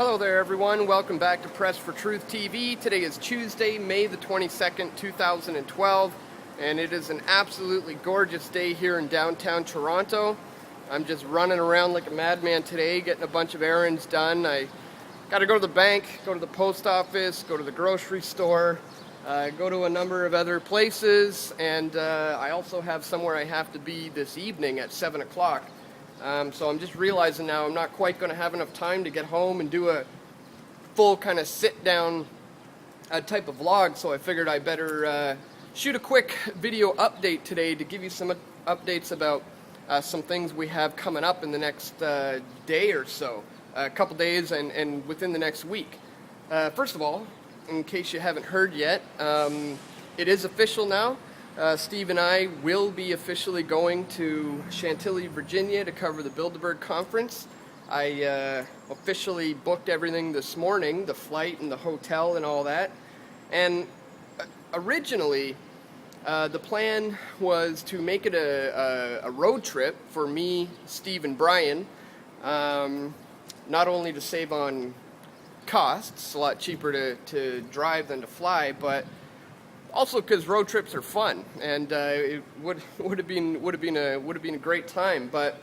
Hello there everyone, welcome back to Press for Truth TV. Today is Tuesday, May the 22nd, 2012, and it is an absolutely gorgeous day here in downtown Toronto. I'm just running around like a madman today, getting a bunch of errands done. I got to go to the bank, go to the post office, go to the grocery store, go to a number of other places, and I also have somewhere I have to be this evening at 7 o'clock. So I'm just realizing now I'm not quite going to have enough time to get home and do a full kind of sit-down type of vlog, so I figured I better shoot a quick video update today to give you some updates about some things we have coming up in the next day or so, a couple days and within the next week. First of all, in case you haven't heard yet, it is official now. Steve and I will be officially going to Chantilly, Virginia to cover the Bilderberg conference. I officially booked everything this morning, the flight and the hotel and all that. And originally, the plan was to make it a road trip for me, Steve, and Brian, not only to save on costs, a lot cheaper to drive than to fly, but also because road trips are fun, and it would have been a great time. But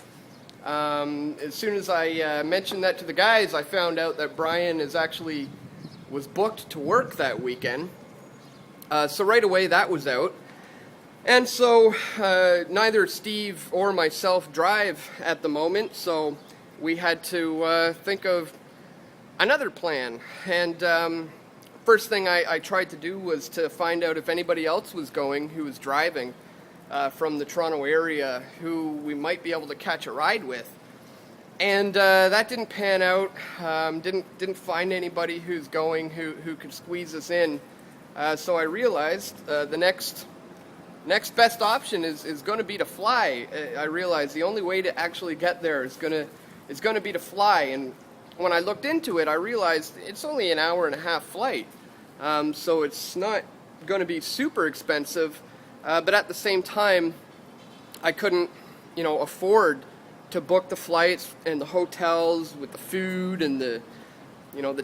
as soon as I mentioned that to the guys, I found out that Brian was booked to work that weekend. So right away that was out, and so neither Steve or myself drive at the moment. So we had to think of another plan, and first thing I tried to do was to find out if anybody else was going who was driving from the Toronto area who we might be able to catch a ride with. And that didn't pan out. Didn't find anybody who's going who could squeeze us in. So I realized the next best option is going to be to fly. I realized the only way to actually get there is going to be to fly. And when I looked into it, I realized it's only an hour and a half flight. So it's not going to be super expensive, but at the same time, I couldn't, afford to book the flights and the hotels with the food and the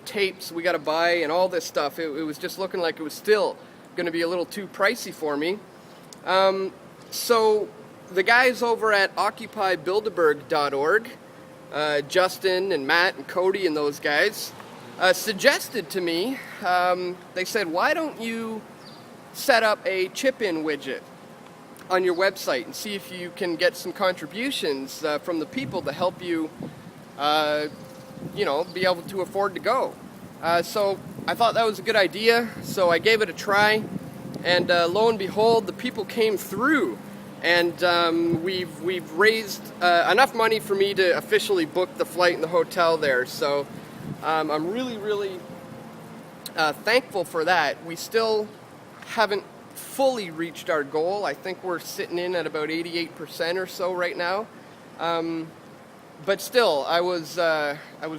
tapes we got to buy and all this stuff. It was just looking like it was still going to be a little too pricey for me. So the guys over at occupybilderberg.org, Justin and Matt and Cody and those guys, suggested to me, they said, why don't you set up a chip-in widget on your website and see if you can get some contributions from the people to help you, be able to afford to go. So I thought that was a good idea, so I gave it a try, and lo and behold, the people came through, and we've raised enough money for me to officially book the flight and the hotel there. So I'm really thankful for that. We still haven't fully reached our goal. I think we're sitting in at about 88% or so right now. But still, I was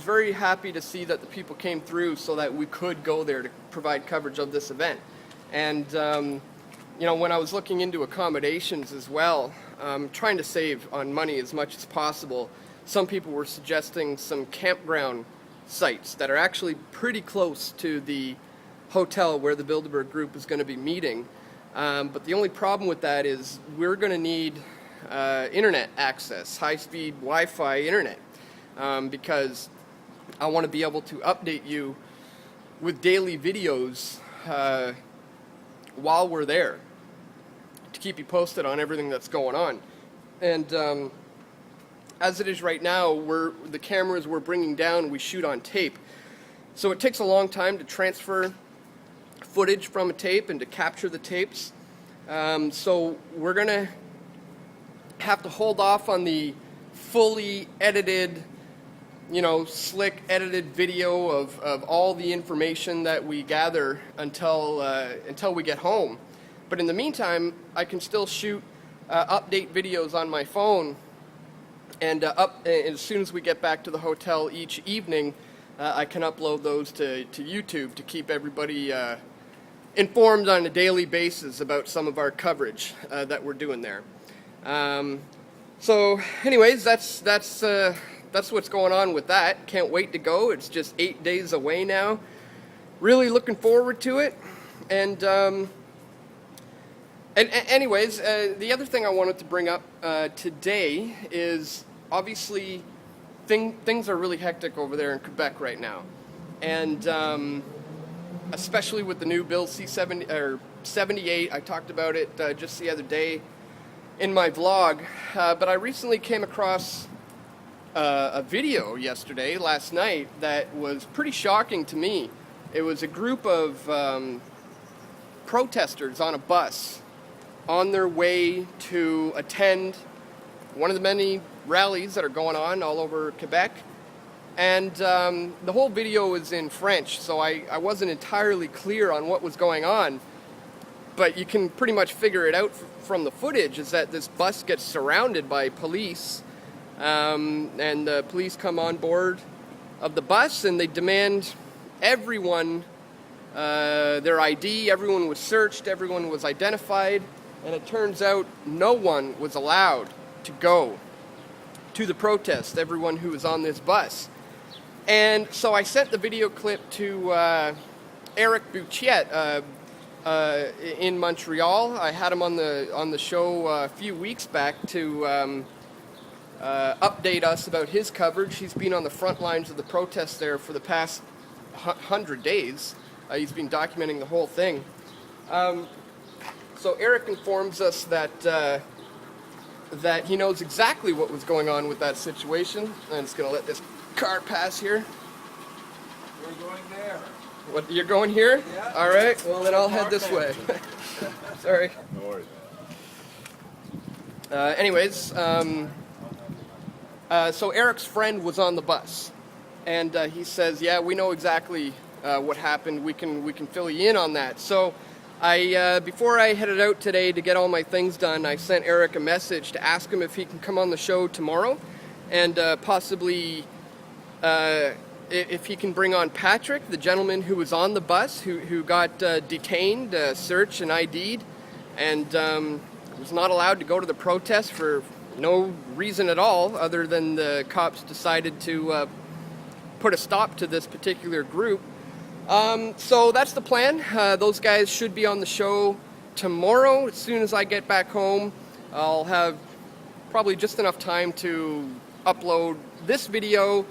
very happy to see that the people came through so that we could go there to provide coverage of this event. And when I was looking into accommodations as well, trying to save on money as much as possible, some people were suggesting some campground sites that are actually pretty close to the hotel where the Bilderberg group is going to be meeting. But the only problem with that is we're going to need internet access, high-speed Wi-Fi internet, because I want to be able to update you with daily videos while we're there to keep you posted on everything that's going on. And as it is right now, the cameras we're bringing down, we shoot on tape. So it takes a long time to transfer footage from a tape and to capture the tapes. So we're going to have to hold off on the fully edited, slick edited video of all the information that we gather until we get home. But in the meantime, I can still shoot update videos on my phone. And as soon as we get back to the hotel each evening, I can upload those to YouTube to keep everybody informed on a daily basis about some of our coverage that we're doing there. So anyways, that's that's what's going on with that. Can't wait to go. It's just 8 days away now. Really looking forward to it. And anyways, the other thing I wanted to bring up today is obviously things are really hectic over there in Quebec right now, and especially with the new Bill C-70 or 78. I talked about it just the other day in my vlog, but I recently came across a video last night, that was pretty shocking to me. It was a group of protesters on a bus on their way to attend one of the many rallies that are going on all over Quebec. And the whole video is in French, so I wasn't entirely clear on what was going on. But you can pretty much figure it out from the footage, is that this bus gets surrounded by police, and the police come on board of the bus and they demand everyone their ID. Everyone was searched, everyone was identified, and it turns out no one was allowed to go to the protest, everyone who was on this bus. And so I sent the video clip to Eric Bouchette in Montreal. I had him on the show a few weeks back to update us about his coverage. He's been on the front lines of the protest there for the past 100 days. He's been documenting the whole thing. So Eric informs us that he knows exactly what was going on with that situation. I'm just going to let this car pass here. We're going there. What, you're going here? Yeah. All right, well then I'll head this way. Sorry. No worries. Anyways, so Eric's friend was on the bus, and he says, yeah, we know exactly what happened. We can fill you in on that. So before I headed out today to get all my things done, I sent Eric a message to ask him if he can come on the show tomorrow, and possibly if he can bring on Patrick, the gentleman who was on the bus, who got detained, searched, and ID'd, and was not allowed to go to the protest for no reason at all, other than the cops decided to put a stop to this particular group. So that's the plan. Those guys should be on the show tomorrow. As soon as I get back home, I'll have probably just enough time to upload this video,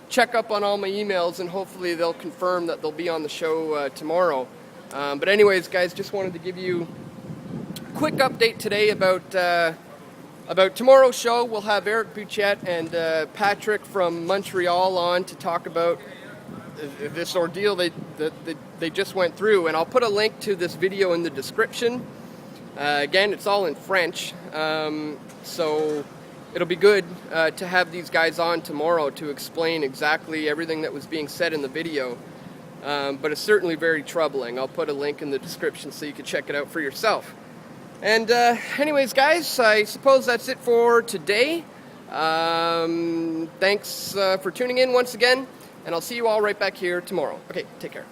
check up on all my emails, and hopefully they'll confirm that they'll be on the show tomorrow. But anyways, guys, just wanted to give you a quick update today about tomorrow's show. We'll have Eric Bouchette and Patrick from Montreal on to talk about this ordeal they just went through, and I'll put a link to this video in the description. Again, it's all in French, so it'll be good to have these guys on tomorrow to explain exactly everything that was being said in the video, but it's certainly very troubling. I'll put a link in the description so you can check it out for yourself. And anyways, guys, I suppose that's it for today. Thanks for tuning in once again, and I'll see you all right back here tomorrow. Okay, take care.